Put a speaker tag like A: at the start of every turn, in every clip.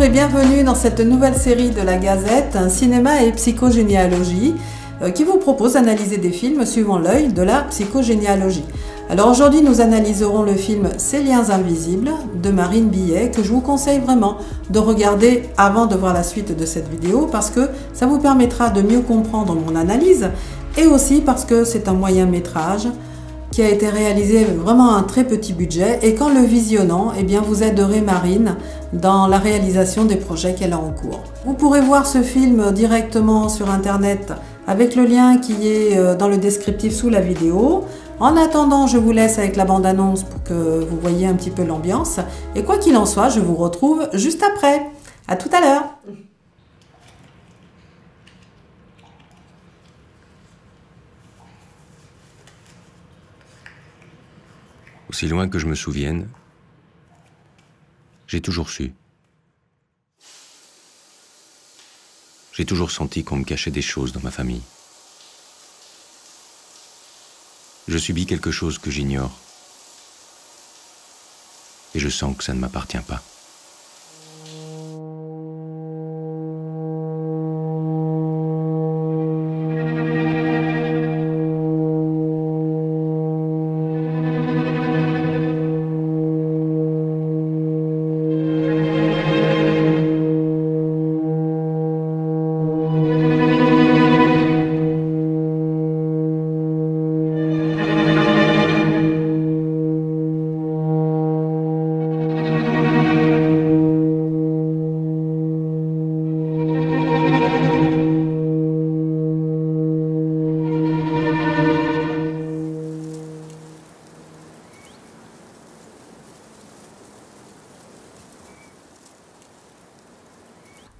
A: et bienvenue dans cette nouvelle série de la Gazette, Cinéma et Psychogénéalogie, qui vous propose d'analyser des films suivant l'œil de la psychogénéalogie. Alors aujourd'hui, nous analyserons le film Ces liens invisibles de Marine Billet, que je vous conseille vraiment de regarder avant de voir la suite de cette vidéo, parce que ça vous permettra de mieux comprendre mon analyse, et aussi parce que c'est un moyen métrage qui a été réalisé avec vraiment un très petit budget, et qu'en le visionnant, eh bien, vous aiderez Marine dans la réalisation des projets qu'elle a en cours. Vous pourrez voir ce film directement sur internet avec le lien qui est dans le descriptif sous la vidéo. En attendant, je vous laisse avec la bande-annonce pour que vous voyez un petit peu l'ambiance, et quoi qu'il en soit, je vous retrouve juste après. À tout à l'heure.
B: Aussi loin que je me souvienne, j'ai toujours su. J'ai toujours senti qu'on me cachait des choses dans ma famille. Je subis quelque chose que j'ignore. Et je sens que ça ne m'appartient pas.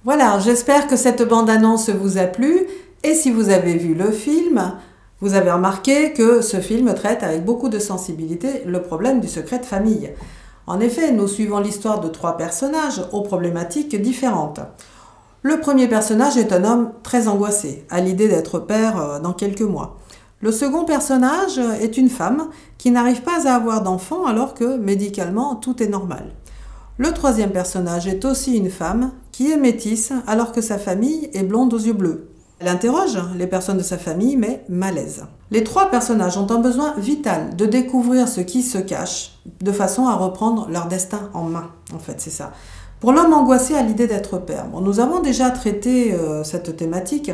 A: Voilà, j'espère que cette bande-annonce vous a plu, et si vous avez vu le film, vous avez remarqué que ce film traite avec beaucoup de sensibilité le problème du secret de famille. En effet, nous suivons l'histoire de 3 personnages aux problématiques différentes. Le premier personnage est un homme très angoissé, à l'idée d'être père dans quelques mois. Le second personnage est une femme qui n'arrive pas à avoir d'enfant alors que médicalement tout est normal. Le troisième personnage est aussi une femme qui est métisse alors que sa famille est blonde aux yeux bleus. Elle interroge les personnes de sa famille, mais malaise. Les 3 personnages ont un besoin vital de découvrir ce qui se cache, de façon à reprendre leur destin en main. En fait, c'est ça. Pour l'homme angoissé à l'idée d'être père, bon, nous avons déjà traité cette thématique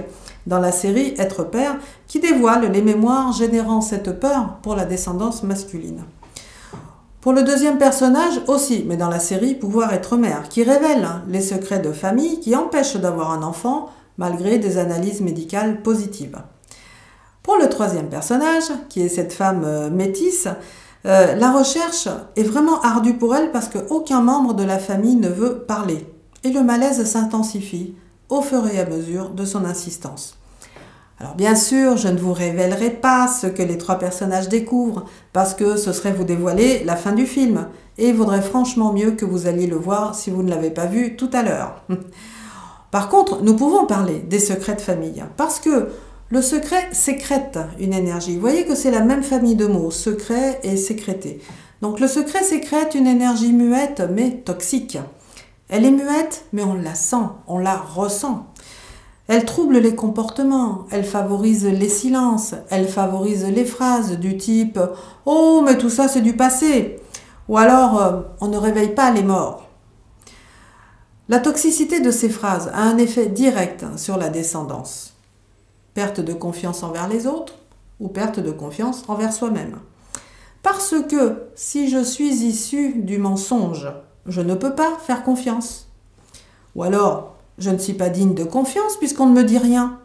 A: dans la série Être père, qui dévoile les mémoires générant cette peur pour la descendance masculine. Pour le deuxième personnage aussi, mais dans la série Pouvoir être mère, qui révèle les secrets de famille qui empêchent d'avoir un enfant malgré des analyses médicales positives. Pour le troisième personnage, qui est cette femme métisse, la recherche est vraiment ardue pour elle parce qu'aucun membre de la famille ne veut parler. Et le malaise s'intensifie au fur et à mesure de son insistance. Alors bien sûr, je ne vous révélerai pas ce que les 3 personnages découvrent, parce que ce serait vous dévoiler la fin du film, et il vaudrait franchement mieux que vous alliez le voir si vous ne l'avez pas vu tout à l'heure. Par contre, nous pouvons parler des secrets de famille, parce que le secret sécrète une énergie. Vous voyez que c'est la même famille de mots, secret et sécréter. Donc le secret sécrète une énergie muette, mais toxique. Elle est muette, mais on la sent, on la ressent. Elle trouble les comportements, elle favorise les silences, elle favorise les phrases du type « Oh, mais tout ça c'est du passé » ou alors « On ne réveille pas les morts ». La toxicité de ces phrases a un effet direct sur la descendance. Perte de confiance envers les autres ou perte de confiance envers soi-même. Parce que si je suis issu du mensonge, je ne peux pas faire confiance. Ou alors, je ne suis pas digne de confiance puisqu'on ne me dit rien.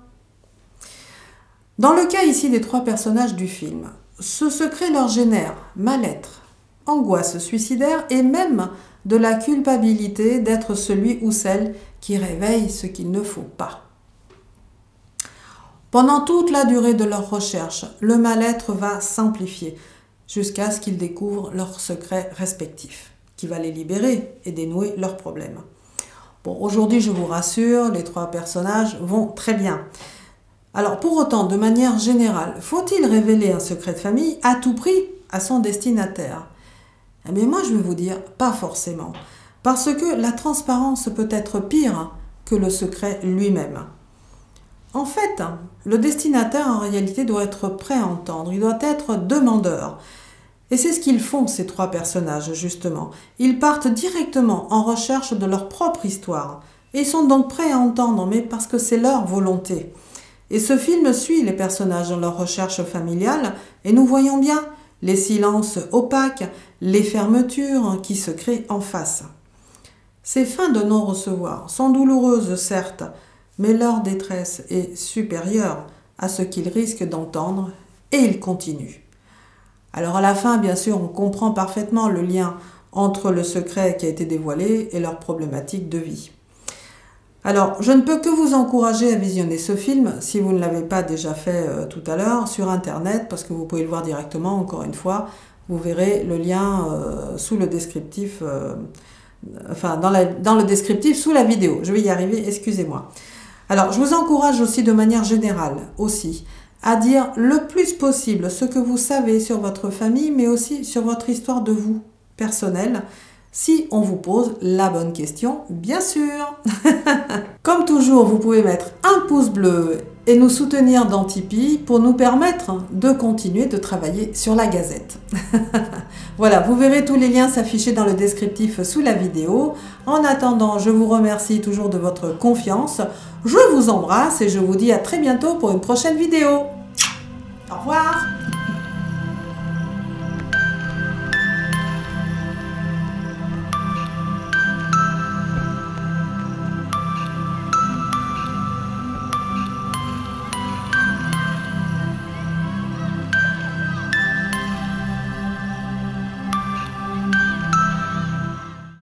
A: Dans le cas ici des 3 personnages du film, ce secret leur génère mal-être, angoisse suicidaire et même de la culpabilité d'être celui ou celle qui réveille ce qu'il ne faut pas. Pendant toute la durée de leur recherche, le mal-être va s'amplifier jusqu'à ce qu'ils découvrent leurs secrets respectifs, qui va les libérer et dénouer leurs problèmes. Bon, aujourd'hui, je vous rassure, les 3 personnages vont très bien. Alors, pour autant, de manière générale, faut-il révéler un secret de famille à tout prix à son destinataire? Eh bien, moi, je vais vous dire, pas forcément. Parce que la transparence peut être pire que le secret lui-même. En fait, le destinataire en réalité doit être prêt à entendre, il doit être demandeur. Et c'est ce qu'ils font, ces trois personnages, justement. Ils partent directement en recherche de leur propre histoire. Et ils sont donc prêts à entendre, mais parce que c'est leur volonté. Et ce film suit les personnages dans leur recherche familiale, et nous voyons bien les silences opaques, les fermetures qui se créent en face. Ces fins de non-recevoir sont douloureuses, certes, mais leur détresse est supérieure à ce qu'ils risquent d'entendre, et ils continuent. Alors à la fin, bien sûr, on comprend parfaitement le lien entre le secret qui a été dévoilé et leur problématique de vie. Alors, je ne peux que vous encourager à visionner ce film, si vous ne l'avez pas déjà fait tout à l'heure, sur Internet, parce que vous pouvez le voir directement, encore une fois. Vous verrez le lien sous le descriptif, dans le descriptif sous la vidéo. Je vais y arriver, excusez-moi. Alors, je vous encourage aussi de manière générale, à dire le plus possible ce que vous savez sur votre famille, mais aussi sur votre histoire de vous, personnelle, si on vous pose la bonne question, bien sûr. Comme toujours, vous pouvez mettre un pouce bleu et nous soutenir dans Tipeee pour nous permettre de continuer de travailler sur la Gazette. Voilà, vous verrez tous les liens s'afficher dans le descriptif sous la vidéo. En attendant, je vous remercie toujours de votre confiance. Je vous embrasse et je vous dis à très bientôt pour une prochaine vidéo. Au revoir.